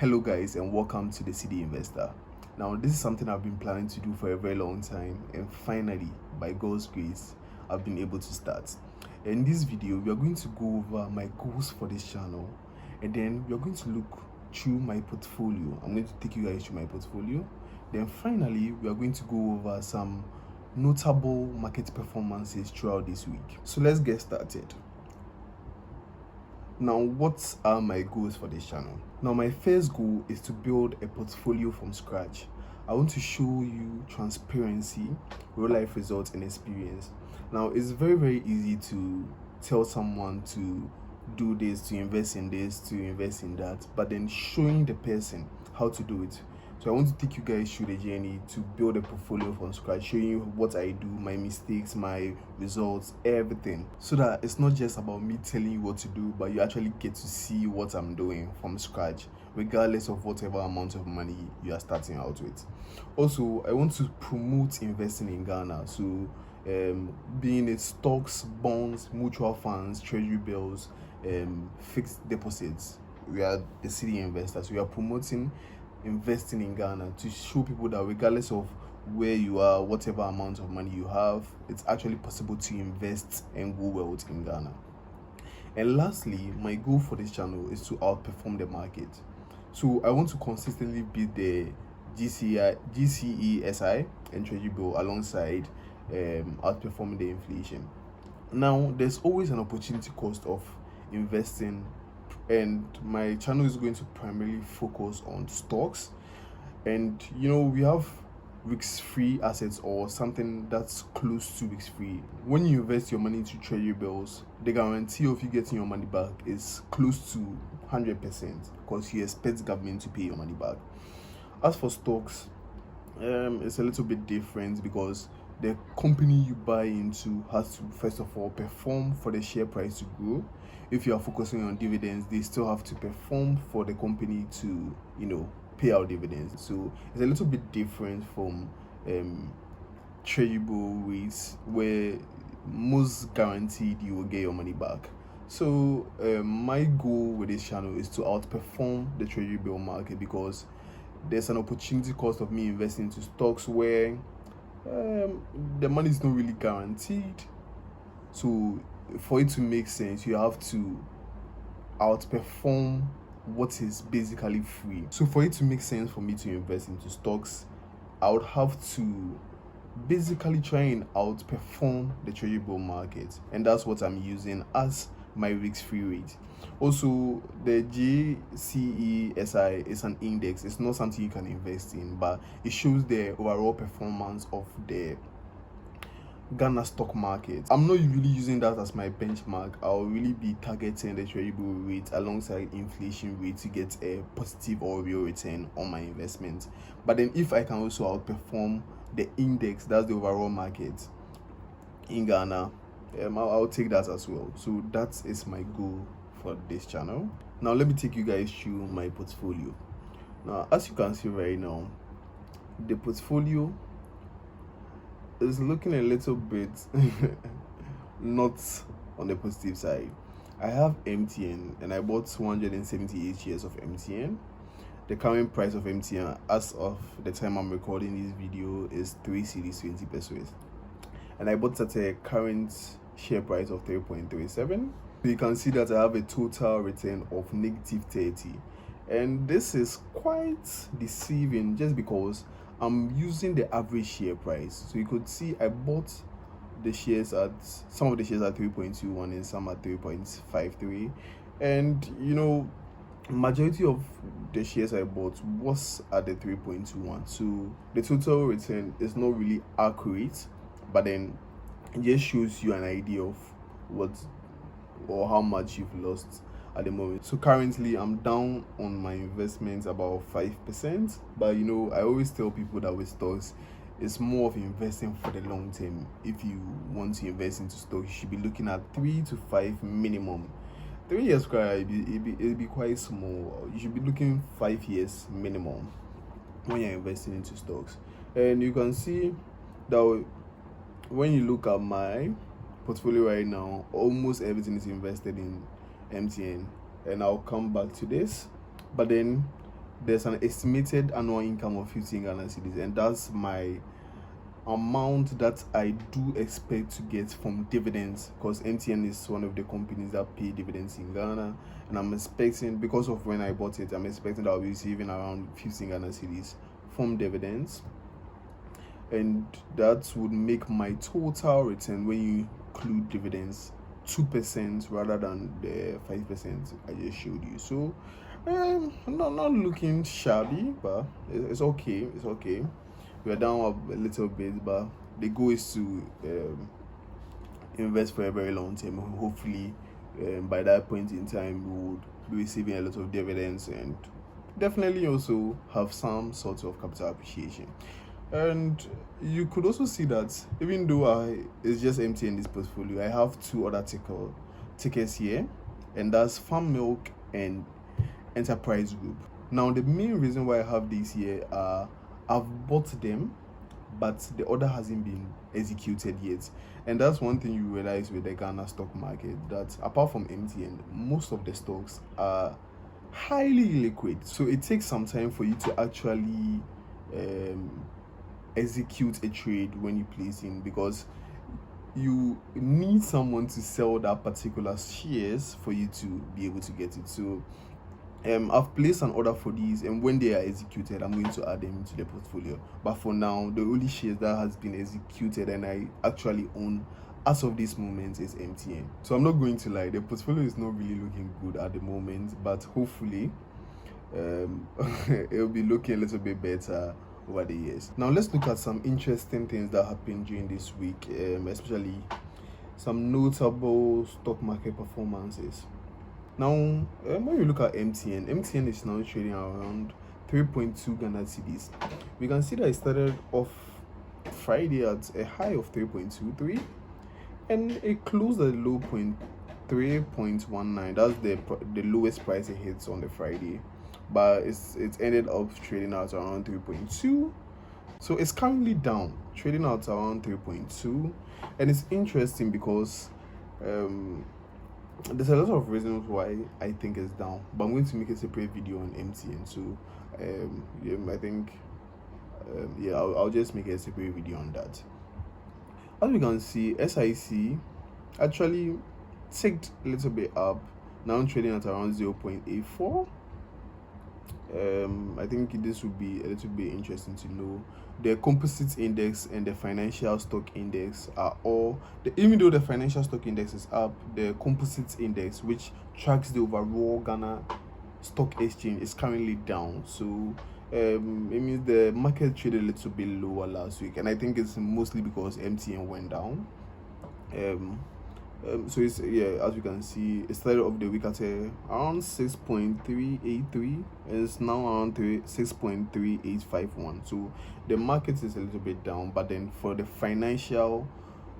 Hello guys, and welcome to the Cedi Investor. Now this is something I've been planning to do for a very long time, and finally, by God's grace, I've been able to start. In this video, we are going to go over my goals for this channel, and then we are going to look through my portfolio. I'm going to take you guys through my portfolio. Then finally, we are going to go over some notable market performances throughout this week. So let's get started. Now, what are my goals for this channel? Now, my first goal is to build a portfolio from scratch. I want to show you transparency, real life results, and experience. Now, it's very easy to tell someone to do this, to invest in this, to invest in that, but then showing the person how to do it. So I want to take you guys through the journey to build a portfolio from scratch, showing you what I do, my mistakes, my results, everything. So that it's not just about me telling you what to do, but you actually get to see what I'm doing from scratch, regardless of whatever amount of money you are starting out with. Also, I want to promote investing in Ghana. So being it stocks, bonds, mutual funds, treasury bills, fixed deposits. We are the Cedi investors. We are promoting investing in Ghana to show people that regardless of where you are, whatever amount of money you have, it's actually possible to invest and grow wealth in Ghana. And lastly, my goal for this channel is to outperform the market. So I want to consistently beat the GCESI and treasury bill alongside outperforming the inflation. Now, there's always an opportunity cost of investing, and my channel is going to primarily focus on stocks. And we have risk-free assets, or something that's close to risk-free. When you invest your money into treasury bills, the guarantee of you getting your money back is close to 100%, because you expect government to pay your money back. As for stocks, it's a little bit different, because the company you buy into has to first of all perform for the share price to grow. If you are focusing on dividends, they still have to perform for the company to pay out dividends. So it's a little bit different from tradable rates, where most guaranteed you will get your money back. So my goal with this channel is to outperform the treasury bill market, because there's an opportunity cost of me investing into stocks where the money is not really guaranteed. So for it to make sense, you have to outperform what is basically free. So for it to make sense for me to invest into stocks, I would have to basically try and outperform the treasury bill market, and that's what I'm using as my risk-free rate. Also, the GCESI is an index. It's not something you can invest in, but it shows the overall performance of the Ghana stock market. I'm not really using that as my benchmark. I'll really be targeting the treasury bill rate alongside inflation rate to get a positive or real return on my investment. But then if I can also outperform the index, that's the overall market in Ghana, I'll take that as well. So that is my goal for this channel. Now let me take you guys through my portfolio. Now, as you can see right now, the portfolio is looking a little bit not on the positive side. I have MTN, and I bought 278 shares of MTN. The current price of MTN as of the time I'm recording this video is 3 cedis 20 pesos, and I bought at a current share price of 3.37. So you can see that I have a total return of negative 30, and this is quite deceiving just because I'm using the average share price. So you could see I bought the shares at, some of the shares at 3.21 and some at 3.53, and majority of the shares I bought was at the 3.21. so the total return is not really accurate, but then it just shows you an idea of what or how much you've lost at the moment. So currently I'm down on my investments about 5%, but I always tell people that with stocks, it's more of investing for the long term. If you want to invest into stocks, you should be looking at 3 to 5 minimum. 3 years it'll be quite small. You should be looking 5 years minimum when you're investing into stocks. And you can see that when you look at my portfolio right now, almost everything is invested in MTN, and I'll come back to this. But then there's an estimated annual income of 15 Ghana cedis, and that's my amount that I do expect to get from dividends, because MTN is one of the companies that pay dividends in Ghana, and I'm expecting, because of when I bought it, I'm expecting that I'll be receiving around 15 Ghana cedis from dividends, and that would make my total return when you include dividends 2% rather than the 5% I just showed you. So not looking shabby, but it's okay. It's okay. We are down a little bit, but the goal is to invest for a very long time. Hopefully, by that point in time, we would be receiving a lot of dividends and definitely also have some sort of capital appreciation. And you could also see that even though it's just empty in this portfolio, I have two other tickets here, and that's Farm Milk and Enterprise Group. Now, the main reason why I have these here are I've bought them, but the order hasn't been executed yet. And that's one thing you realize with the Ghana stock market, that apart from MTN, most of the stocks are highly liquid. So it takes some time for you to actually execute a trade when you place in, because you need someone to sell that particular shares for you to be able to get it. So I've placed an order for these, and when they are executed, I'm going to add them into the portfolio. But for now, the only shares that has been executed and I actually own as of this moment is MTN. So I'm not going to lie, the portfolio is not really looking good at the moment, but hopefully it'll be looking a little bit better over the years. Now let's look at some interesting things that happened during this week, especially some notable stock market performances. Now, when we look at MTN is now trading around 3.2 Ghana cedis. We can see that it started off Friday at a high of 3.23, and it closed at a low point 3.19. That's the lowest price it hits on the Friday, but it's ended up trading out around 3.2. So it's currently down, trading out around 3.2, and it's interesting because there's a lot of reasons why I think it's down, but I'm going to make a separate video on MTN. So I think I'll just make a separate video on that. As we can see, SIC actually ticked a little bit up, now trading at around 0.84. I think this would be a little bit interesting to know. The composite index and the financial stock index are all, even though the financial stock index is up, the composite index, which tracks the overall Ghana stock exchange, is currently down. So it means the market traded a little bit lower last week, and I think it's mostly because MTN went down. So it's, as you can see, it started off the week at around 6.383, and it's now around 6.3851. So the market is a little bit down, but then for the financial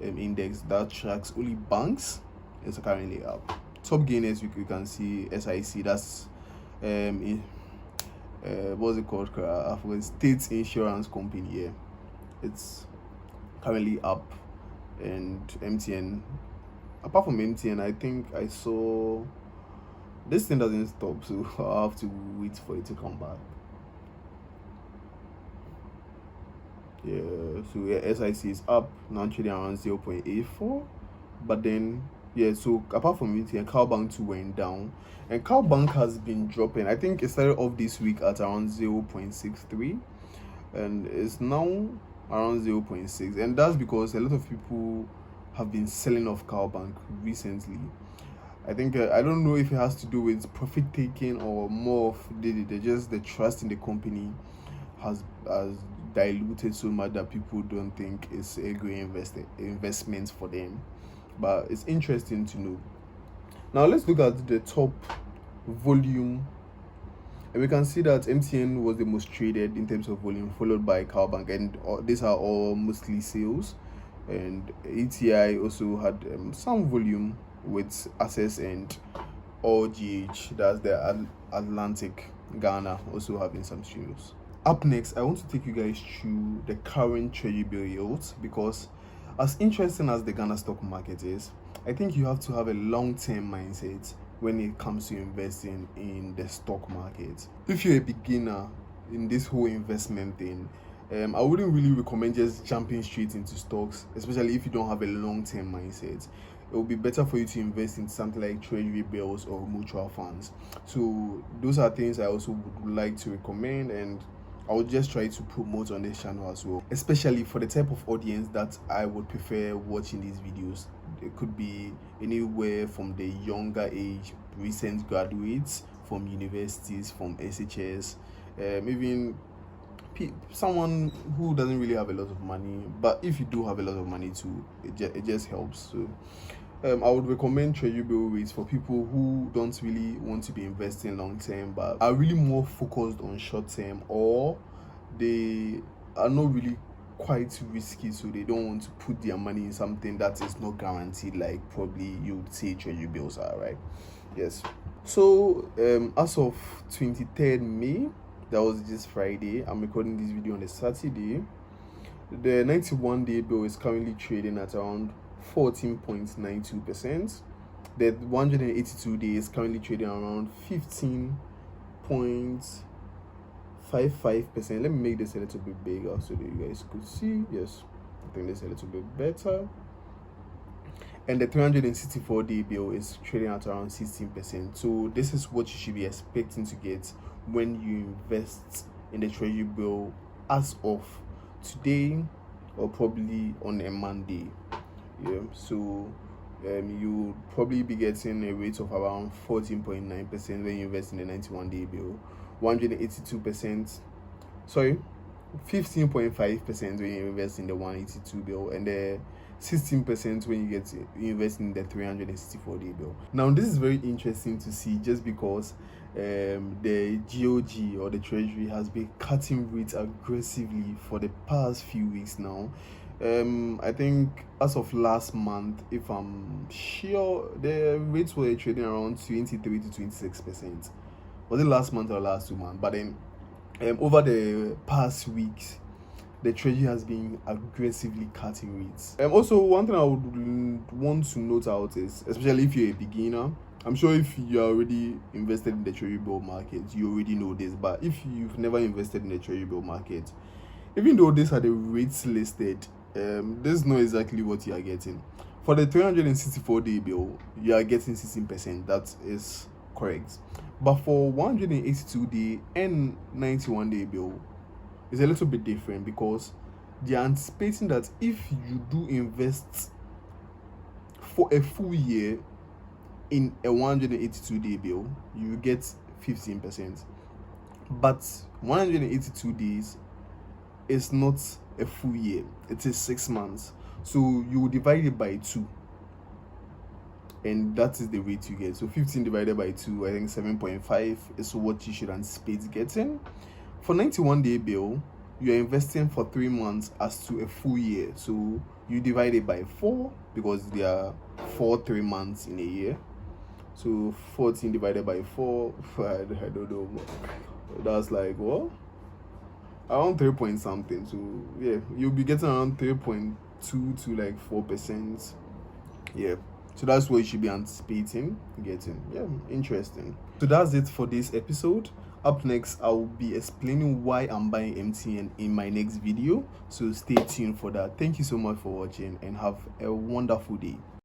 index that tracks only banks, it's currently up. Top gainers, you can see SIC, that's what's it called? I forgot, State Insurance Company. Yeah, it's currently up, and MTN. Apart from MTN, I think I saw this thing doesn't stop, so I'll have to wait for it to come back. SIC is up, now trading around 0.84, but then so apart from MTN, Cowbank too went down, and Cowbank has been dropping. I think it started off this week at around 0.63, and it's now around 0.6, and that's because a lot of people have been selling off Cowbank recently. I think I don't know if it has to do with profit taking or more of the trust in the company has diluted so much that people don't think it's a great investment for them. But it's interesting to know. Now let's look at the top volume, and we can see that MTN was the most traded in terms of volume, followed by Cowbank, and these are all mostly sales. And ATI also had some volume with Access and OGH, that's the Atlantic Ghana, also having some streams. Up next, I want to take you guys through the current treasury bill yields, because as interesting as the Ghana stock market is, I think you have to have a long-term mindset when it comes to investing in the stock market. If you're a beginner in this whole investment thing, I wouldn't really recommend just jumping straight into stocks, especially if you don't have a long-term mindset. It would be better for you to invest in something like treasury bills or mutual funds. So those are things I also would like to recommend, and I would just try to promote on this channel as well, especially for the type of audience that I would prefer watching these videos. It could be anywhere from the younger age, recent graduates from universities, from SHS, even someone who doesn't really have a lot of money. But if you do have a lot of money too, it just helps. So I would recommend treasury bill rates for people who don't really want to be investing long term but are really more focused on short term, or they are not really quite risky, so they don't want to put their money in something that is not guaranteed, like probably you would say treasury bills are, right? Yes. So as of 23rd May, that was this Friday, I'm recording this video on a Saturday, the 91-day bill is currently trading at around 14.92%. The 182 days is currently trading around 15.55%. Let me make this a little bit bigger so that you guys could see. Yes, I think this is a little bit better. And the 364-day bill is trading at around 16%. So this is what you should be expecting to get when you invest in the treasury bill as of today, or probably on a Monday. Yeah, so you probably be getting a rate of around 14.9% when you invest in the 91-day bill, 182%, sorry, 15.5% when you invest in the 182 bill, and the 16% when you invest in the 364-day bill. Now this is very interesting to see, just because the GOG, or the Treasury, has been cutting rates aggressively for the past few weeks now. I think as of last month, if I'm sure, the rates were trading around 23 to 26%. Was it last month or last 2 months? But then over the past weeks, the Treasury has been aggressively cutting rates. Also, one thing I would want to note out is, especially if you're a beginner, I'm sure if you're already invested in the treasury bill market, you already know this. But if you've never invested in the treasury bill market, even though these are the rates listed, this is not exactly what you are getting. For the 364-day bill, you are getting 16%. That is correct. But for 182-day and 91-day bill, it's a little bit different, because they are anticipating that if you do invest for a full year in a 182-day bill, you get 15%. But 182 days is not a full year, it is 6 months. So you divide it by 2, and that is the rate you get. So 15 divided by 2, I think 7.5 is what you should anticipate getting. For 91-day bill, you are investing for 3 months as to a full year. So you divide it by 4, because there are 3 months in a year. So 14 divided by 4, I don't know, that's like what? Around 3 point something. So yeah, you'll be getting around 3.2 to like 4%. Yeah. So that's what you should be anticipating getting. Yeah, interesting. So that's it for this episode. Up next, I will be explaining why I'm buying MTN in my next video. So stay tuned for that. Thank you so much for watching, and have a wonderful day.